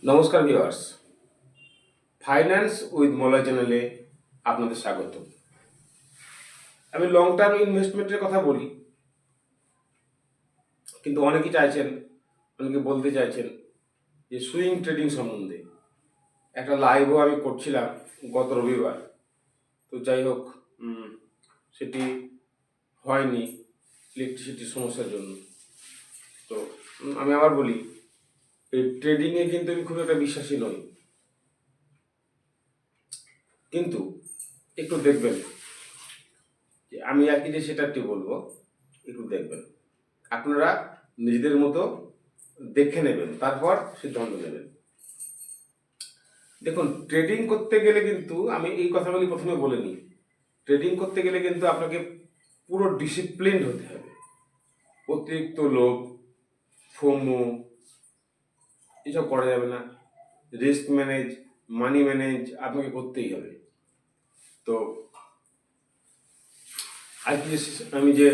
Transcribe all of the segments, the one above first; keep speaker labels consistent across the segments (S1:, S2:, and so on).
S1: নমস্কার viewers, finance with Malay চ্যানেলে আপনাদের স্বাগত। আমি লং টার্ম ইনভেস্টমেন্টের কথা বলি, কিন্তু অনেকে বলতে চাইছেন যে সুইং ট্রেডিং সম্বন্ধে। একটা লাইভও আমি করছিলাম গত রবিবার, তো যাই হোক সেটি হয়নি ইলেকট্রিসিটির সমস্যার জন্য। তো আমি আবার বলি, এই ট্রেডিংয়ে কিন্তু আমি খুব একটা বিশ্বাসী নই, কিন্তু একটু দেখবেন যে আমি আর কি যে সেটাটি বলবো, একটু দেখবেন, আপনারা নিজেদের মতো দেখে নেবেন, তারপর সিদ্ধান্ত নেবেন। দেখুন, ট্রেডিং করতে গেলে কিন্তু আমি এই কথাগুলি প্রথমে বলে নিই। ট্রেডিং করতে গেলে কিন্তু আপনাকে পুরো ডিসিপ্লিন হতে হবে। অতিরিক্ত লোভ, ফোমো এসব করা যাবে না। রিস্ক ম্যানেজ, মানি ম্যানেজ আপনাকে করতেই হবে। তো আজকে আমি যে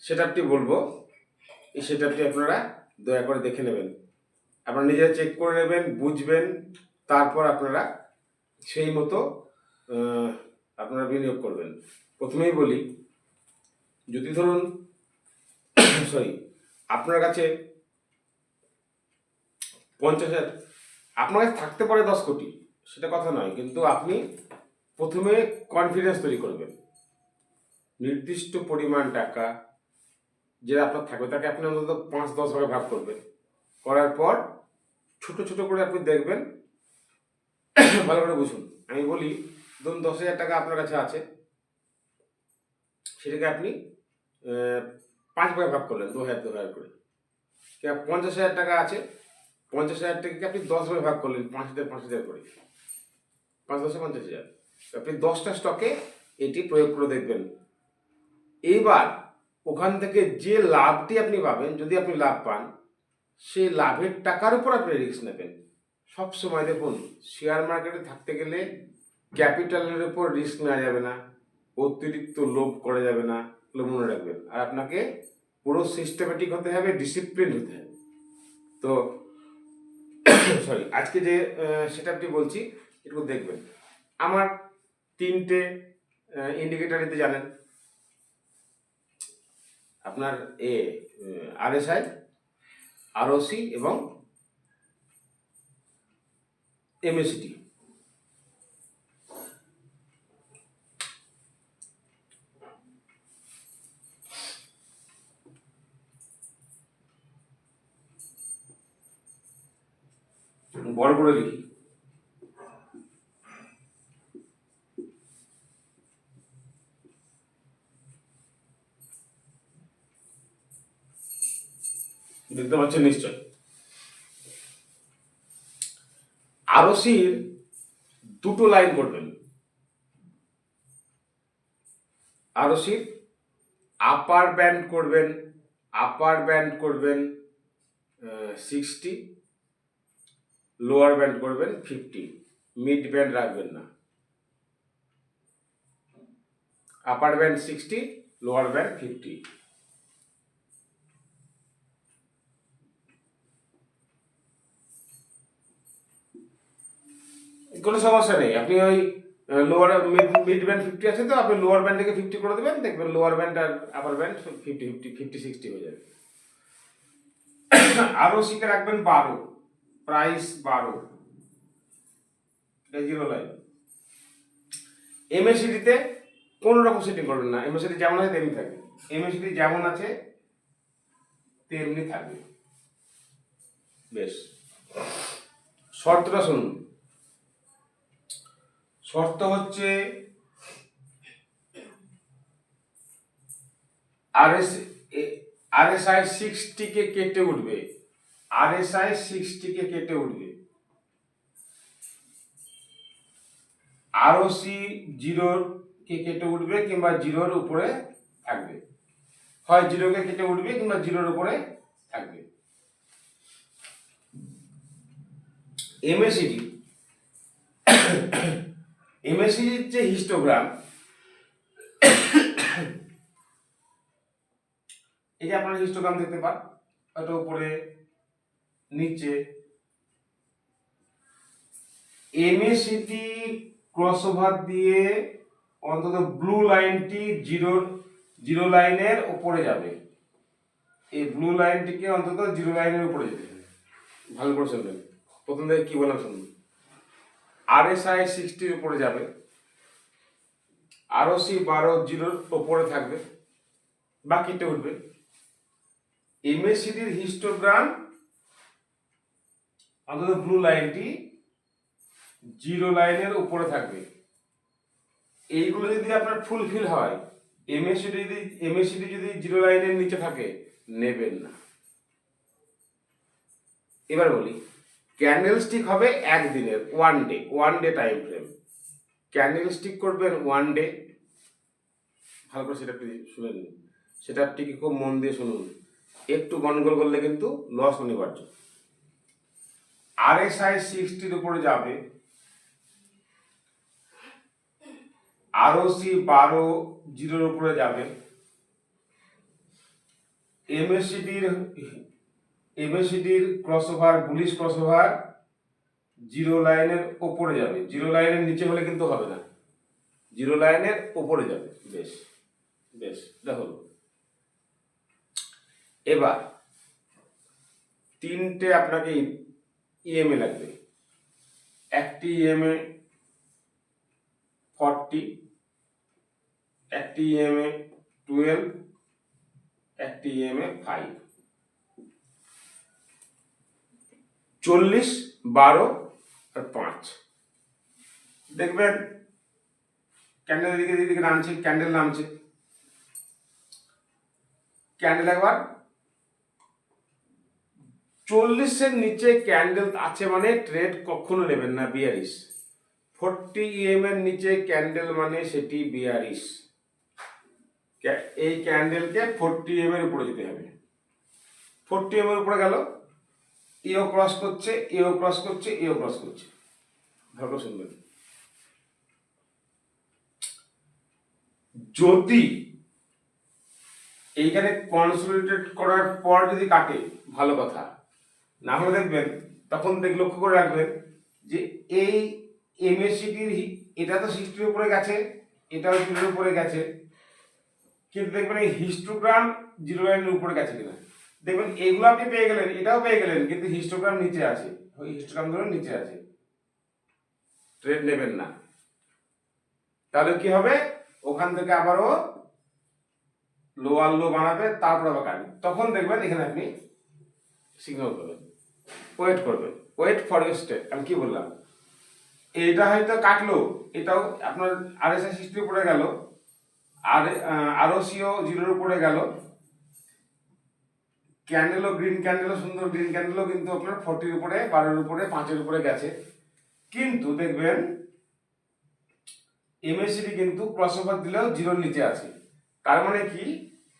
S1: সেটআপটি বলবো, এই সেটআপটি আপনারা দয়া করে দেখে নেবেন, আপনারা নিজেরা চেক করে নেবেন, বুঝবেন, তারপর আপনারা সেই মতো আপনারা বিনিয়োগ করবেন। প্রথমেই বলি, যদি ধরুন আপনার কাছে 50,000, আপনার কাছে থাকতে পারে 10 কোটি, সেটা কথা নয়, কিন্তু আপনি প্রথমে কনফিডেন্স তৈরি করবেন। নির্দিষ্ট পরিমাণ টাকা যেটা আপনার থাকবে তাকে আপনি অন্তত 5-10 ভাগে ভাগ করবেন। করার পর ছোট ছোট করে আপনি দেখবেন, ভালো করে বুঝুন। আমি বলি, ধরুন 10,000 টাকা আপনার কাছে আছে, সেটাকে আপনি 5 ভাগে ভাগ করলেন, 2,000 করে। 50,000 টাকা আছে, 50,000 টাকাকে আপনি 10 ভাগে ভাগ করলেন, 5,000 করে, 5-10 50,000। আপনি 10টা স্টকে এটি প্রয়োগ করে দেখবেন। এইবার ওখান থেকে যে লাভটি আপনি পাবেন, যদি আপনি লাভ পান, সেই লাভের টাকার উপর আপনি রিস্ক নেবেন। সবসময় দেখুন, শেয়ার মার্কেটে থাকতে গেলে ক্যাপিটালের উপর রিস্ক নেওয়া যাবে না, অতিরিক্ত লোভ করা যাবে না, এগুলো মনে রাখবেন। আর আপনাকে পুরো সিস্টেমেটিক হতে হবে, ডিসিপ্লিন হতে হবে। তো আজকে যে সেটআপটি বলছি, একটু দেখবেন। আমার 3টে ইন্ডিকেটর দিতে জানেন, আপনার RSI, ROC এবং MACD। বড় করে লিখি, দেখতে পাচ্ছেন নিশ্চয়। ROCর দুটো লাইন করবেন। ROCর আপার ব্যান্ড করবেন 60, লোয়ার ব্যান্ড করবেন 50, মিড ব্যান্ড রাখবেন না। আপার ব্যান্ড 60, লোয়ার ব্যান্ড 50। কোনো সমস্যা নেই, আপনি ওই লোয়ার মিড ব্যান্ড 50 আছে, তো আপনি লোয়ার ব্যান্ডটাকে 50 করে দেবেন, দেখবেন লোয়ার ব্যান্ড আর আপার ব্যান্ড 50-60 হয়ে যাবে। ROC কে রাখবেন 12, প্রাইস 12, এটা জিরো লাইন। MACD তে কোনো রকম সেটিং করবেন না, MACD যেমন আছে তেমনি থাকবে। MACD যেমন আছে তেমনি থাকবে। বেশ, শর্তটা শুনুন। শর্ত হচ্ছে RSI 60 কে কেটে উঠবে, RSI 60 কে কেটে উঠবে। ROC 0 কে কেটে উঠবে কিংবা 0-র উপরে থাকবে, হয় 0 কে কেটে উঠবে কিংবা 0-র উপরে থাকবে। MACD যে হিস্টোগ্রাম, এই যে আপনারা হিস্টোগ্রাম দেখতে পান, হয়তো উপরে নিচে এমএসিটি ক্রস ওভার দিয়ে অন্তত ব্লু লাইনটি জিরো লাইনের উপরে যাবে। এই ব্লু লাইনটিকে অন্তত জিরো লাইনের উপরে যেতে হবে। ভালো করে শুনবেন, প্রথম থেকে কি বললাম শুনুন। RSI 60 উপরে যাবে, ROC 12 জিরোর উপরে থাকবে, বাকিটা উঠবে। এমএসিডির হিস্টোগ্রাম অন্তত ব্লু লাইনটি জিরো লাইনের উপরে থাকবে। এইগুলো যদি আপনার ফুলফিল হয়, এমএসিডি যদি জিরো লাইনের নিচে থাকে, নেবেন না। এবার বলি, ক্যান্ডেল স্টিক হবে একদিনের, one day time frame. Candle stick করবেন ওয়ান ডে। ভালো করে সেটা শুনে নিন, সেটা ঠিক খুব মন দিয়ে শুনুন। একটু গন্ডগোল করলে কিন্তু লস অনিবার্য। RSI 60 উপরে যাবে, ROC 12 জিরোর উপরে যাবে, এমএসিডির ক্রসওভার, বুলিশ ক্রসওভার জিরো লাইনের উপরে যাবে। জিরো লাইনের নিচে হলে কিন্তু হবে না, জিরো লাইনের উপরে যাবে। বেশ বেশ, দেখো এবার তিনটে আপনাকে ইএমএ লাগবে। একটি ইএমএ 40, একটি ইএমএ 12, একটি ইএমএ 5। 40, 12 আর 5। দেখবেন ক্যান্ডেল দিকে নামছে, ক্যান্ডেল নামছে। ক্যান্ডেল একবার 40-এর নিচে ক্যান্ডেল আছে মানে ট্রেড কখনো নেবেন না, বিয়ারিশ। 40 EM এর নিচে ক্যান্ডেল মানে সেটি বিয়ারিশ। এই ক্যান্ডেলকে 40 EM এর উপরে যেতে হবে। 40 EM এর উপরে গেল, এও ক্রস করছে, এও ক্রস করছে, এও ক্রস করছে। ভালো শুনবেন, যদি এইখানে কনসোলিডেট করার পর যদি কাটে ভালো কথা, না হলে দেখবেন তখন লক্ষ্য করে রাখবেন যে এই এমএসিডির এটা তো 60-এর উপরে গেছে, এটাও 0-এর উপরে গেছে, কিন্তু দেখবেন এই হিস্টোগ্রাম জিরো লাইনের উপরে গেছে কিনা। দেখবেন এইগুলো আপনি পেয়ে গেলেন, এটাও পেয়ে গেলেন, কিন্তু হিস্টোগ্রাম নিচে আছে, ওই হিস্টোগ্রাম ধরুন নিচে আছে, ট্রেড নেবেন না। তাহলে কি হবে, ওখান থেকে আবারও লোয়ার লো বানাবে, তারপর আবার কাটবে। তখন দেখবেন এখানে আপনি সিগন্যাল করবেন, ওয়েট করবেন, ওয়েট ফর ইউর স্টেপ। আমি কি বললাম, এটা হয়তো কাটলো, এটাও আপনার RSI 60 উপরে গেল, আর ROCও 0-এর উপরে গেল, ক্যান্ডেলও গ্রিন ক্যান্ডেলও সুন্দর, গ্রিন ক্যান্ডেলও কিন্তু আপনার 40-এর উপরে, 12-এর উপরে, 5-এর উপরে গেছে। কিন্তু দেখবেন এমএসিডি কিন্তু ক্রসওভার দিলেও জিরোর নিচে আছে। তার মানে কি,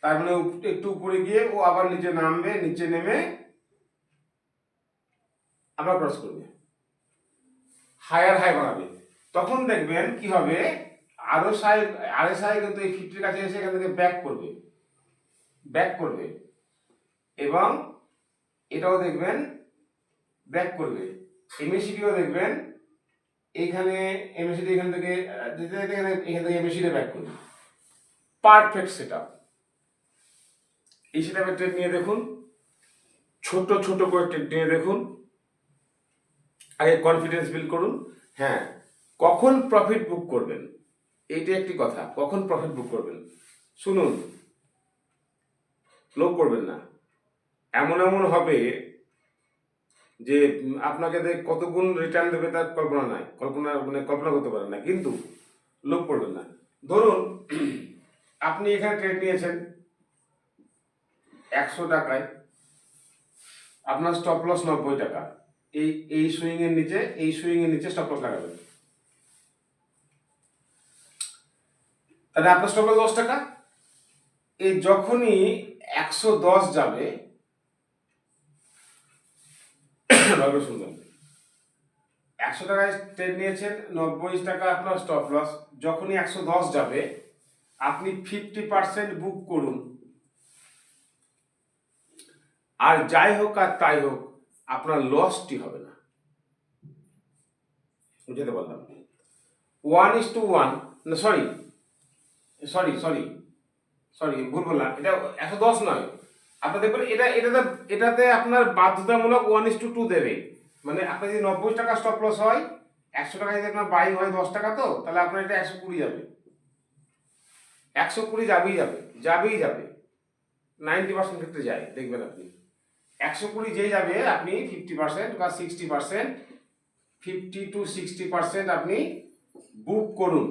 S1: তার মানে একটু উপরে গিয়ে ও আবার নিচে নামবে, নিচে নেমে আবার ক্রস করবে, হায়ার হাই বানাবে। তখন দেখবেন কি হবে, RSI কিন্তু এই 50-এর কাছে এসে এখান থেকে ব্যাক করবে, এবং এটাও দেখবেন ব্যাক করবে। এমএসিডিও দেখবেন এখানে, এমএসিডি এখান থেকে এখান থেকে এমএসিডি ব্যাক করবে। Perfect setup. এই সেটআপের ট্রেড নিয়ে দেখুন, ছোট ছোট করে ট্রেড নিয়ে দেখুন, আগে কনফিডেন্স বিল্ড করুন। হ্যাঁ, কখন প্রফিট বুক করবেন, এইটা একটি কথা। কখন প্রফিট বুক করবেন শুনুন, লোভ করবেন না। এমন হবে যে আপনাকে কত গুণ রিটার্ন দেবে তার কল্পনা নাই, কল্পনা করতে পারেন না, কিন্তু লোভ করবেন না। ধরুন আপনি এখানে ট্রেড নিয়েছেন 100 টাকায়, আপনার স্টপ লস 90 টাকা। এই সুইং এর নিচে স্টপ লস লাগাবেন, তাহলে আপনার স্টপ লস 10 টাকা। এই যখনই 110 যাবে, শুনবেন, 100 টাকায় ট্রেড নিয়েছেন, 90 টাকা আপনার স্টপ লস। যখনই 110 যাবে, আপনি 50% বুক করুন, আর যাই হোক আর তাই হোক আপনার লসটি হবে না। বুঝতে পারলাম। 1:1, না সরি সরি সরি সরি ভুল বললাম, এটা 110 নয়। আপনার দেখবেন এটাতে আপনার বাধ্যতামূলক 1:2 দেবে। মানে আপনার যদি 90 টাকা স্টপ লস হয়, 100 টাকা যদি আপনার বাই হয় 10 টাকা, তো তাহলে আপনার এটা 120 যাবে। 120 যাবেই যাবে 90% ক্ষেত্রে যায়, দেখবেন আপনি 120 যেই যাবে আপনি 50% বা 60%, 50 to 60% আপনি বুক করুন,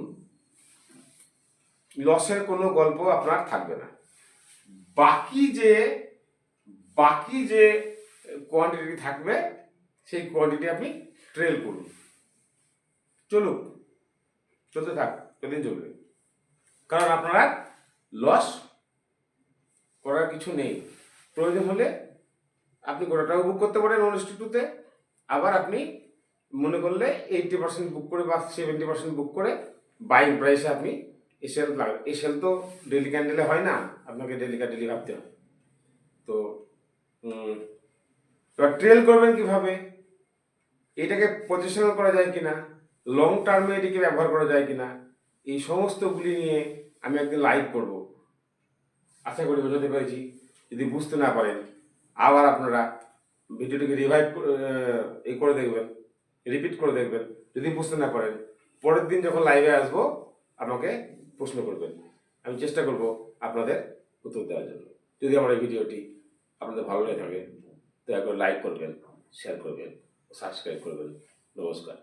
S1: লসের কোনো গল্প আপনার থাকবে না। বাকি যে কোয়ান্টিটি থাকবে সেই কোয়ান্টিটি আপনি ট্রেল করুন, চলতে থাক, কদিন চলবে, কারণ আপনারা লস করার কিছু নেই। প্রয়োজন হলে আপনি গোটাটাও বুক করতে পারেন 1:2-তে, আবার আপনি মনে করলে 80% বুক করে বা 70% বুক করে বাইং প্রাইসে আপনি এই সেল তো ডেলি ক্যান্ডেলে হয় না, আপনাকে ডেলি ভাবতে হবে। তো এবার ট্রেল করবেন কিভাবে, এটাকে পজিশনাল করা যায় কিনা, লং টার্মে এটিকে ব্যবহার করা যায় কিনা, এই সমস্তগুলি নিয়ে আমি একদিন লাইভ করব। আশা করি বোঝাতে পেরেছি। যদি বুঝতে না পারেন আবার আপনারা ভিডিওটিকে করে দেখবেন, রিপিট করে দেখবেন। যদি বুঝতে না পারেন পরের দিন যখন লাইভে আসবো আমাকে প্রশ্ন করবেন, আমি চেষ্টা করব আপনাদের উত্তর দেওয়ার জন্য। যদি আমার এই ভিডিওটি আপনাদের ভালো লেগে থাকে দয়া করে লাইক করবেন, শেয়ার করবেন, সাবস্ক্রাইব করবেন। নমস্কার।